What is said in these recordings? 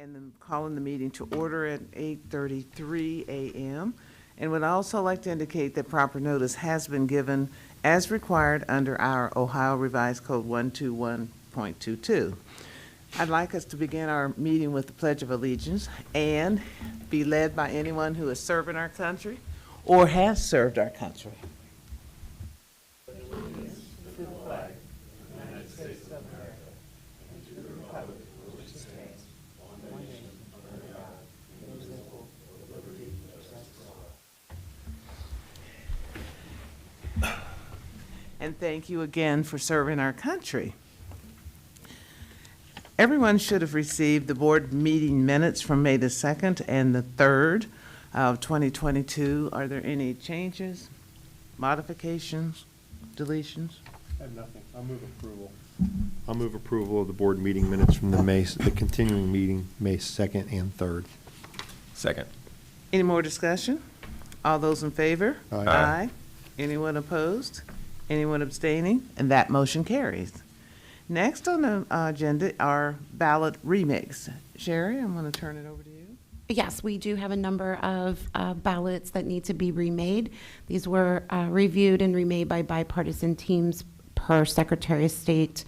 and then calling the meeting to order at 8:33 a.m. And would also like to indicate that proper notice has been given as required under our Ohio Revised Code 121.22. I'd like us to begin our meeting with the Pledge of Allegiance and be led by anyone who is serving our country or has served our country. And thank you again for serving our country. Everyone should have received the board meeting minutes from May the 2nd and the 3rd of 2022. Are there any changes, modifications, deletions? I have nothing. I'll move approval. I'll move approval of the board meeting minutes from the continuing meeting, May 2nd and 3rd. Second. Any more discussion? All those in favor? Aye. Aye. Anyone opposed? Anyone abstaining? And that motion carries. Next on the agenda are ballot remakes. Sherry, I'm going to turn it over to you. Yes, we do have a number of ballots that need to be remade. These were reviewed and remade by bipartisan teams per Secretary of State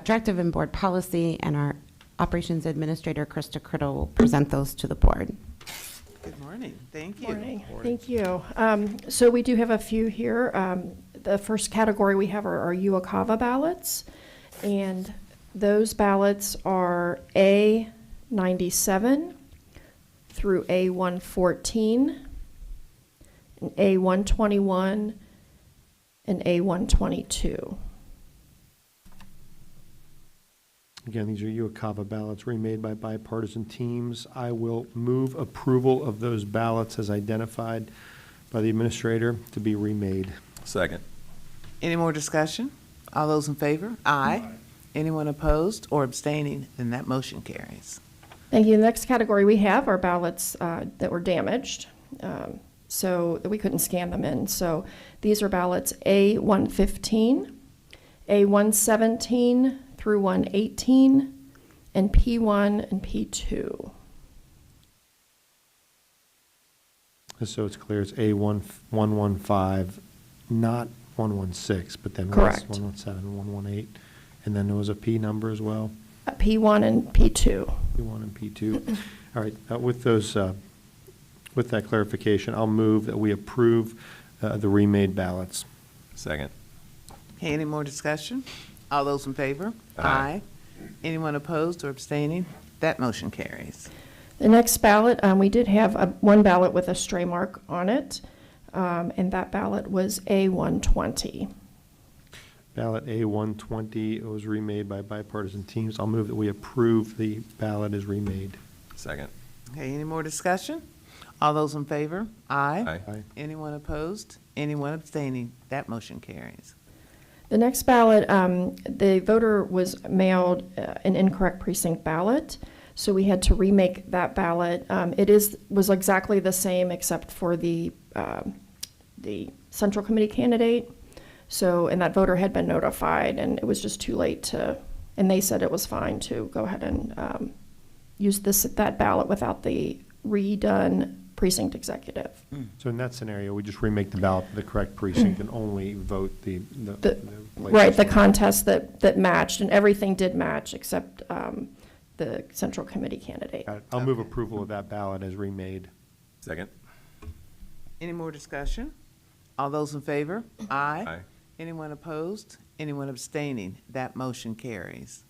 Directive and Board Policy, and our Operations Administrator, Krista Criddle, will present those to the board. Good morning. Thank you. Morning. Thank you. So we do have a few here. The first category we have are our UOCAVA ballots, and those ballots are A97 through A114, and A121, and A122. Again, these are UOCAVA ballots remade by bipartisan teams. I will move approval of those ballots as identified by the administrator to be remade. Second. Any more discussion? All those in favor? Aye. Anyone opposed or abstaining? Then that motion carries. Thank you. The next category we have are ballots that were damaged, so that we couldn't scan them in. So these are ballots A115, A117 through 118, and P1 and P2. So it's clear, it's A115, not 116, but then Correct. 117, 118, and then there was a P number as well. P1 and P2. P1 and P2. All right, with those, with that clarification, I'll move that we approve the remade ballots. Second. Okay, any more discussion? All those in favor? Aye. Anyone opposed or abstaining? That motion carries. The next ballot, we did have one ballot with a stray mark on it, and that ballot was A120. Ballot A120 was remade by bipartisan teams. I'll move that we approve the ballot as remade. Second. Okay, any more discussion? All those in favor? Aye. Aye. Aye. Anyone opposed? Anyone abstaining? That motion carries. The next ballot, the voter was mailed an incorrect precinct ballot, so we had to remake that ballot. Was exactly the same except for the Central Committee candidate. So, and that voter had been notified, and it was just too late and they said it was fine to go ahead and use that ballot without the redone precinct executive. So in that scenario, we just remake the ballot for the correct precinct and only vote the Right, the contest that matched, and everything did match except the Central Committee candidate. I'll move approval of that ballot as remade. Second. Any more discussion? All those in favor? Aye. Aye. Anyone opposed? Anyone abstaining? That motion carries.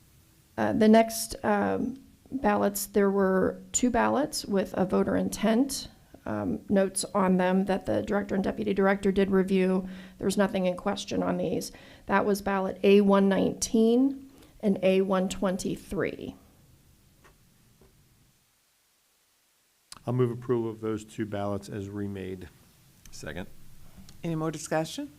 The next ballots, there were two ballots with a voter intent notes on them that the director and deputy director did review. There was nothing in question on these. That was ballot A119 and A123. I'll move approval of those two ballots as remade. Second. Any more discussion?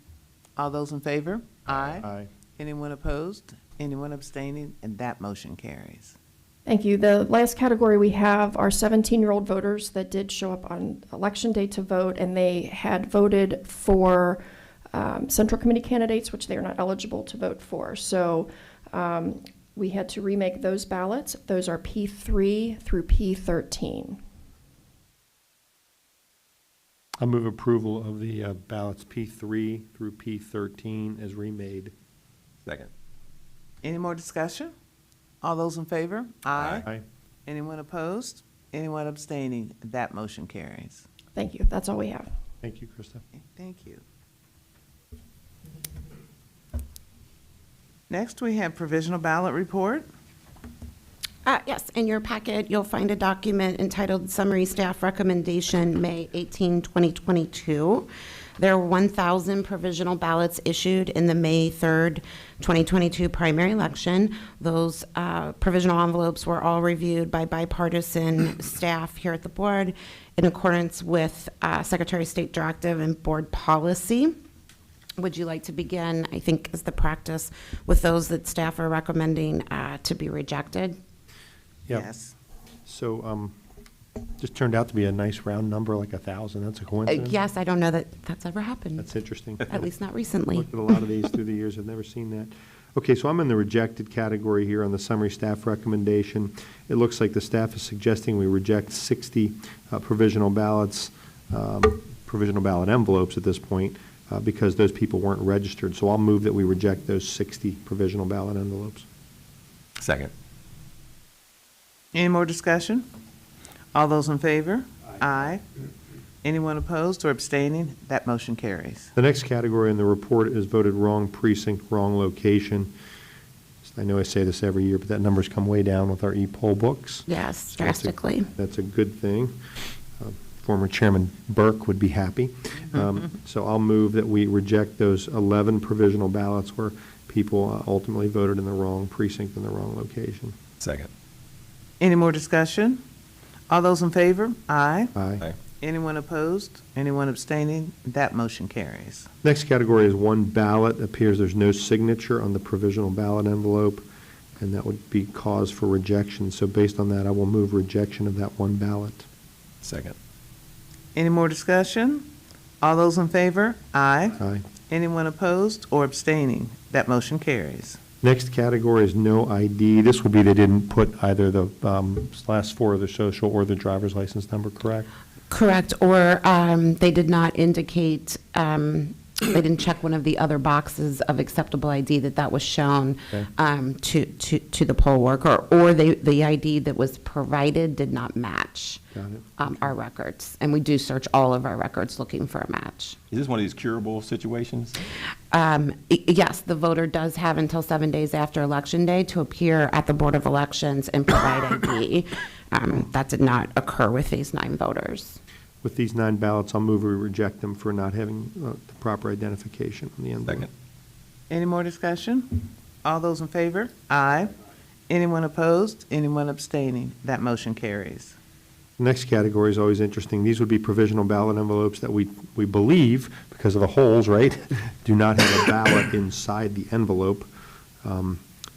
All those in favor? Aye. Aye. Anyone opposed? Anyone abstaining? And that motion carries. Thank you. The last category we have are 17-year-old voters that did show up on election day to vote, and they had voted for Central Committee candidates, which they are not eligible to vote for. So we had to remake those ballots. Those are P3 through P13. I'll move approval of the ballots P3 through P13 as remade. Second. Any more discussion? All those in favor? Aye. Anyone opposed? Anyone abstaining? That motion carries. Thank you. That's all we have. Thank you, Krista. Okay, thank you. Next, we have provisional ballot report. Yes, in your packet, you'll find a document entitled Summary Staff Recommendation, May 18, 2022. There were 1,000 provisional ballots issued in the May 3rd, 2022 primary election. Those provisional envelopes were all reviewed by bipartisan staff here at the board in accordance with Secretary of State directive and board policy. Would you like to begin, I think is the practice, with those that staff are recommending to be rejected? Yep. Yes. So, just turned out to be a nice round number, like 1,000. That's a coincidence? Yes, I don't know that that's ever happened, That's interesting. at least not recently. Looked at a lot of these through the years. I've never seen that. Okay, so I'm in the rejected category here on the summary staff recommendation. It looks like the staff is suggesting we reject 60 provisional ballots, provisional ballot envelopes at this point, because those people weren't registered. So I'll move that we reject those 60 provisional ballot envelopes. Second. Any more discussion? All those in favor? Aye. Anyone opposed or abstaining? That motion carries. The next category in the report is voted wrong precinct, wrong location. I know I say this every year, but that number's come way down with our e-poll books. Yes, So that's a- drastically. That's a good thing. Former Chairman Burke would be happy. So I'll move that we reject those 11 provisional ballots where people ultimately voted in the wrong precinct in the wrong location. Second. Any more discussion? All those in favor? Aye. Aye. Anyone opposed? Anyone abstaining? That motion carries. Next category is one ballot. Appears there's no signature on the provisional ballot envelope, and that would be cause for rejection. So based on that, I will move rejection of that one ballot. Second. Any more discussion? All those in favor? Aye. Aye. Anyone opposed or abstaining? That motion carries. Next category is no ID. This will be they didn't put either the last four of the social or the driver's license number, correct? Correct, or they did not indicate, they didn't check one of the other boxes of acceptable ID that was shown Okay. to the poll worker, or the ID that was provided did not match Got it. our records. And we do search all of our records looking for a match. Is this one of these curable situations? Yes, the voter does have until 7 days after Election Day to appear at the Board of Elections and provide ID. That did not occur with these 9 voters. With these 9 ballots, I'll move we reject them for not having the proper identification on the envelope. Second. Any more discussion? All those in favor? Aye. Anyone opposed? Anyone abstaining? That motion carries. The next category is always interesting. These would be provisional ballot envelopes that we believe, because of the holes, right, do not have a ballot inside the envelope.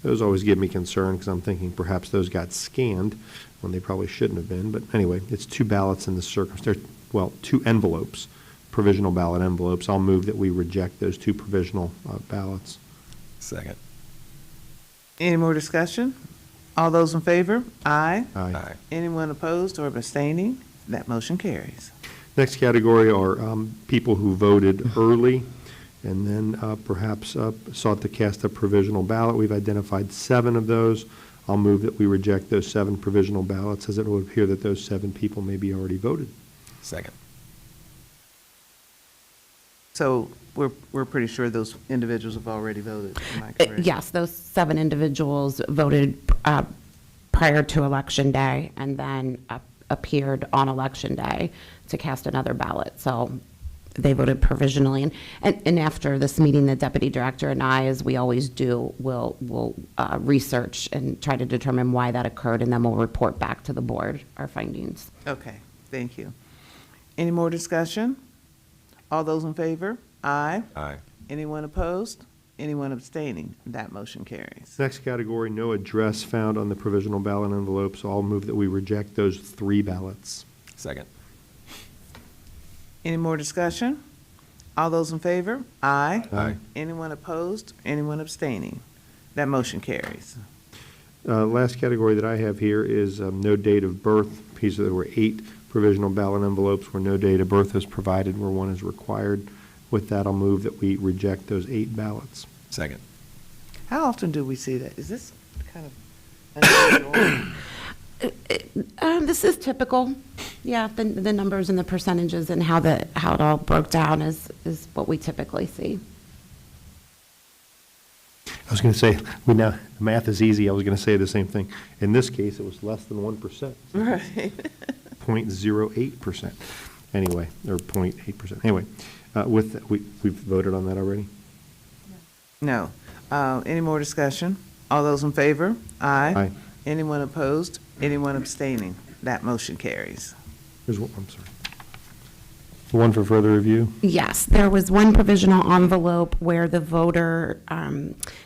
Those always give me concern because I'm thinking perhaps those got scanned when they probably shouldn't have been. But anyway, it's 2 ballots in the circumstance, well, 2 envelopes, provisional ballot envelopes. I'll move that we reject those 2 provisional ballots. Second. Any more discussion? All those in favor? Aye. Aye. Anyone opposed or abstaining? That motion carries. Next category are people who voted early and then perhaps sought to cast a provisional ballot. We've identified 7 of those. I'll move that we reject those 7 provisional ballots, as it would appear that those 7 people may be already voted. Second. So we're pretty sure those individuals have already voted, am I correct? Yes, those 7 individuals voted prior to Election Day and then appeared on Election Day to cast another ballot. So they voted provisionally. And after this meeting, the deputy director and I, as we always do, will research and try to determine why that occurred, and then we'll report back to the board our findings. Okay, thank you. Any more discussion? All those in favor? Aye. Aye. Anyone opposed? Anyone abstaining? That motion carries. Next category, no address found on the provisional ballot envelope, so I'll move that we reject those 3 ballots. Second. Any more discussion? All those in favor? Aye. Aye. Anyone opposed? Anyone abstaining? That motion carries. Last category that I have here is no date of birth. There were 8 provisional ballot envelopes where no date of birth is provided, where one is required. With that, I'll move that we reject those 8 ballots. Second. How often do we see that? Is this kind of unusual? This is typical. Yeah, the numbers and the percentages and how it all broke down is what we typically see. I was going to say, the math is easy. I was going to say the same thing. In this case, it was less than 1%. Right. 0.08%. Anyway, or 0.8%. Anyway, we've voted on that already? No. Any more discussion? All those in favor? Aye. Aye. Anyone opposed? Anyone abstaining? That motion carries. Here's one, I'm sorry. The one for further review? Yes, there was one provisional envelope where the voter,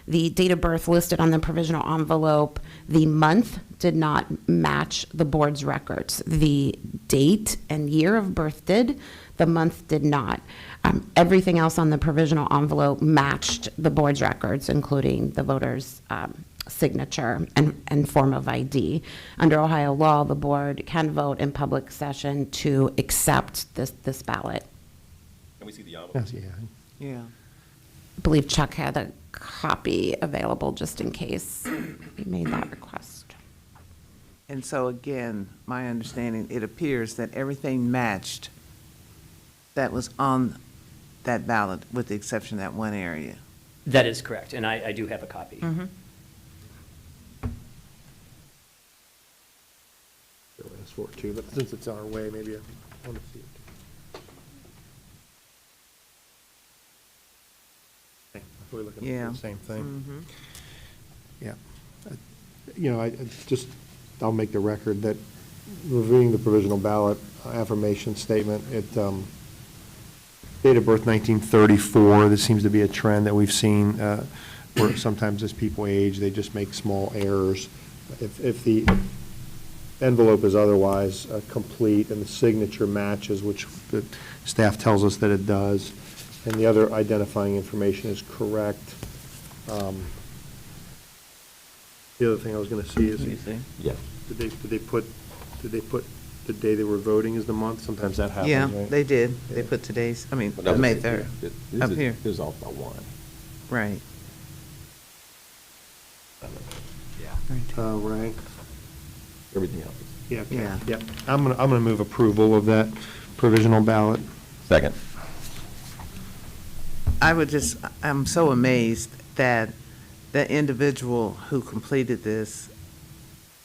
the date of birth listed on the provisional envelope, the month did not match the board's records. The date and year of birth did, the month did not. Everything else on the provisional envelope matched the board's records, including the voter's signature and form of ID. Under Ohio law, the board can vote in public session to accept this ballot. Can we see the envelope? Yes, yeah. Yeah. I believe Chuck had a copy available just in case he made that request. And so again, my understanding, it appears that everything matched that was on that ballot with the exception of that one area. That is correct, and I do have a copy. Ask for it too, but since it's on our way, maybe I want to see it. Okay, we're looking Yeah. at the same thing. Mhm. Yeah. I'll make the record that reviewing the provisional ballot affirmation statement, date of birth 1934, this seems to be a trend that we've seen where sometimes as people age, they just make small errors. If the envelope is otherwise complete and the signature matches, which the staff tells us that it does, and the other identifying information is correct. The other thing I was going to see is, Let me see. Yeah. did they put the day they were voting as the month? Sometimes that happens, Yeah, right? they did. They put today's, Well, that was- May 3rd, yeah, up this is- here. This is off by 1. Right. Yeah. Right. Everything else. Yeah, okay. Yeah. Yeah. I'm gonna move approval of that provisional ballot. Second. I'm so amazed that the individual who completed this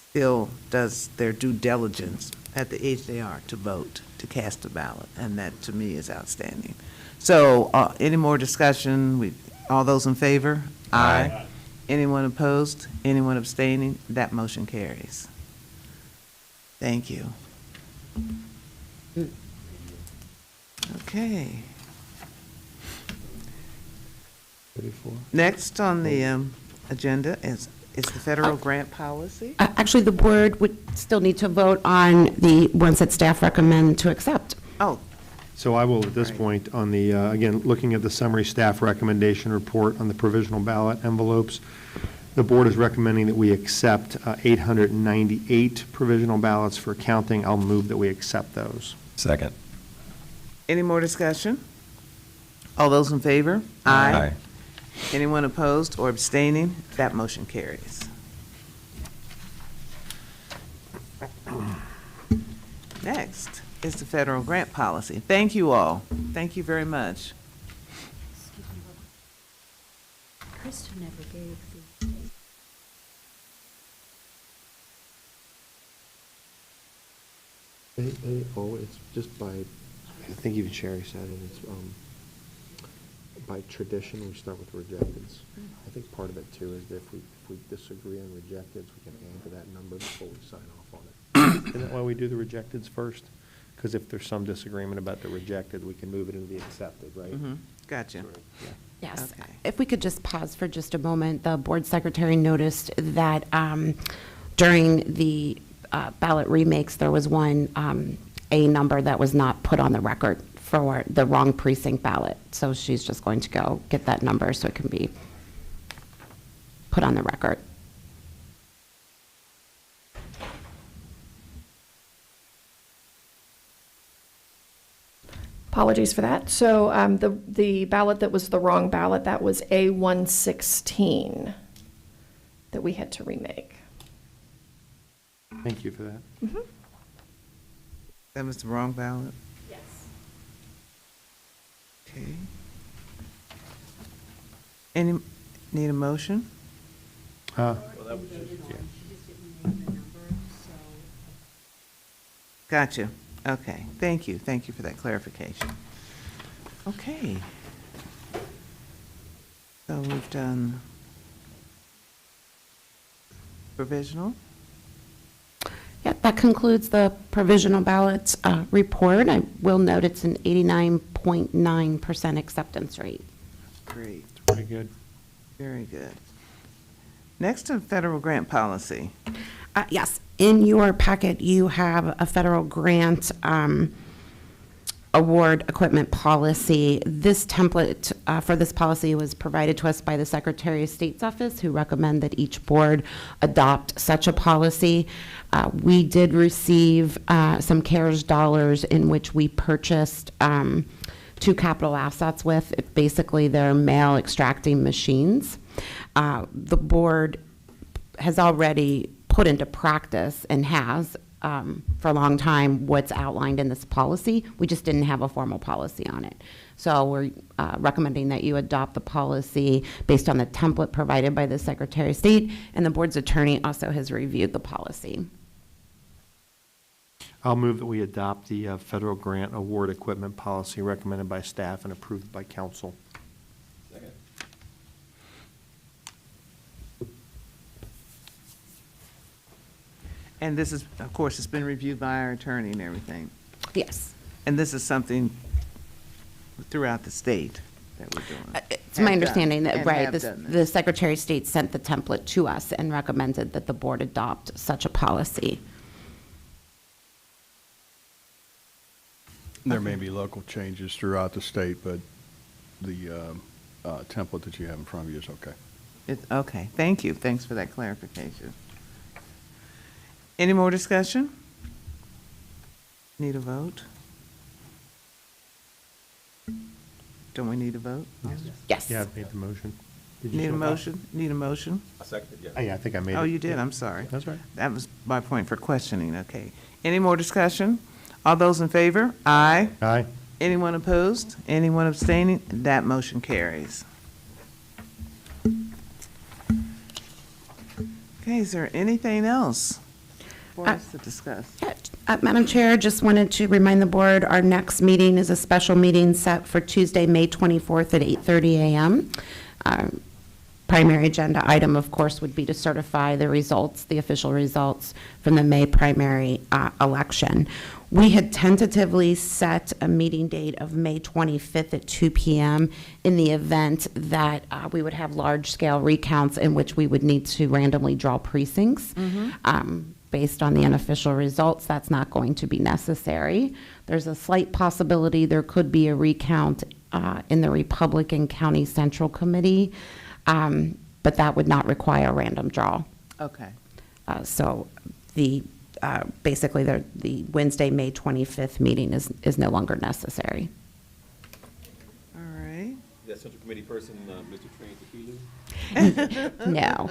still does their due diligence at the age they are to vote, to cast a ballot, and that to me is outstanding. So, any more discussion? All those in favor? Aye. Anyone opposed? Anyone abstaining? That motion carries. Thank you. Okay. 34. Next on the agenda is the federal grant policy. Actually, the board would still need to vote on the ones that staff recommend to accept. Oh, So I will, at this Right. point, on the, again, looking at the summary staff recommendation report on the provisional ballot envelopes, the board is recommending that we accept 898 provisional ballots for counting. I'll move that we accept those. Second. any more discussion? All those in favor? Aye. Anyone opposed or abstaining? That motion carries. Next is the federal grant policy. Thank you all. Thank you very much. Krista never gave the date. It's just by, I think even Sherry said it, it's by tradition, we start with rejecteds. I think part of it too is that if we disagree on rejecteds, we can add to that number before we sign off on it. Isn't that why we do the rejecteds first? Because if there's some disagreement about the rejected, we can move it into the accepted, right? Mhm. Gotcha. Yeah. Yes. Okay. If we could just pause for just a moment, the board secretary noticed that during the ballot remakes, there was one A number that was not put on the record for the wrong precinct ballot. So she's just going to go get that number so it can be put on the record. Apologies for that. So the ballot that was the wrong ballot, that was A116 that we had to remake. Thank you for that. That was the wrong ballot? Yes. Okay. Need a motion? Uh, Gotcha. Okay, thank you. Thank you for that clarification. Okay. So we've done provisional. Yeah, that concludes the provisional ballots report. I will note it's an 89.9% acceptance rate. Great, Pretty good. very good. Next to federal grant policy. Yes, in your packet, you have a federal grant award equipment policy. This template for this policy was provided to us by the Secretary of State's office, who recommend that each board adopt such a policy. We did receive some CARES dollars in which we purchased two capital assets with. Basically, they're mail extracting machines. The board has already put into practice and has for a long time what's outlined in this policy. We just didn't have a formal policy on it. So we're recommending that you adopt the policy based on the template provided by the Secretary of State, and the board's attorney also has reviewed the policy. I'll move that we adopt the federal grant award equipment policy recommended by staff and approved by council. Second. And this is, of course, it's been reviewed by our attorney and everything. Yes. And this is something throughout the state that we're doing. It's my Have understanding done, that, and right, have this- done this. the Secretary of State sent the template to us and recommended that the board adopt such a policy. There may be local changes throughout the state, but the template that you have in front of you is okay. Okay, thank you. Thanks for that clarification. Any more discussion? Need a vote? Don't we need a vote? Yes. Yeah, I made the motion. Did you Need a so? motion? Need a motion? I second it, yeah. Oh, yeah, I think I made it. Oh, you did, Yeah. I'm sorry. That's right. That was my point for questioning, okay. Any more discussion? All those in favor? Aye. Aye. Anyone opposed? Anyone abstaining? That motion carries. Okay, is there anything else for us to discuss? Yeah, Madam Chair, just wanted to remind the board, our next meeting is a special meeting set for Tuesday, May 24th at 8:30 a.m. Primary agenda item, of course, would be to certify the results, the official results from the May primary election. We had tentatively set a meeting date of May 25th at 2 p.m. in the event that we would have large-scale recounts in which we would need to randomly draw precincts. Based on the unofficial results, that's not going to be necessary. There's a slight possibility there could be a recount in the Republican County Central Committee, but that would not require a random draw. Okay, So basically, the Wednesday, May 25th meeting is no longer necessary. all right. That Central Committee person, Mr. Train Tequila? No.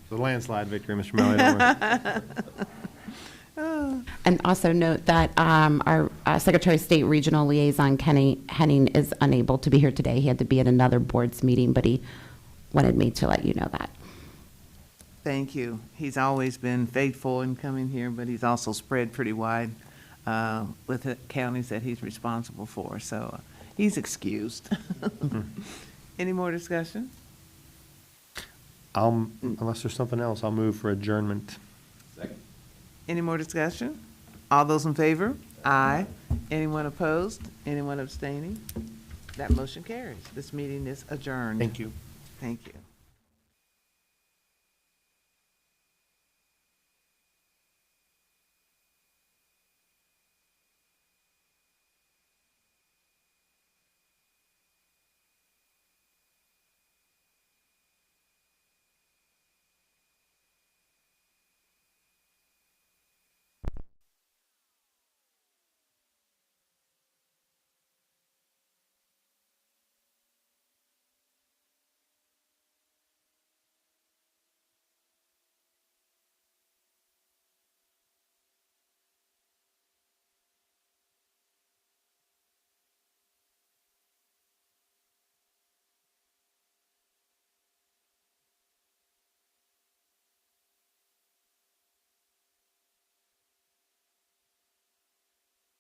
The landslide victory, Mr. Mellon. Don't worry. And also note that our Secretary of State Regional Liaison, Kenny Henning, is unable to be here today. He had to be at another board's meeting, but he wanted me to let you know that. Thank you. He's always been faithful in coming here, but he's also spread pretty wide with the counties that he's responsible for, so he's excused. Any more discussion? Unless there's something else, I'll move for adjournment. Second. Any more discussion? All those in favor? Aye. Anyone opposed? Anyone abstaining? That motion carries. This meeting is adjourned. Thank you. Thank you.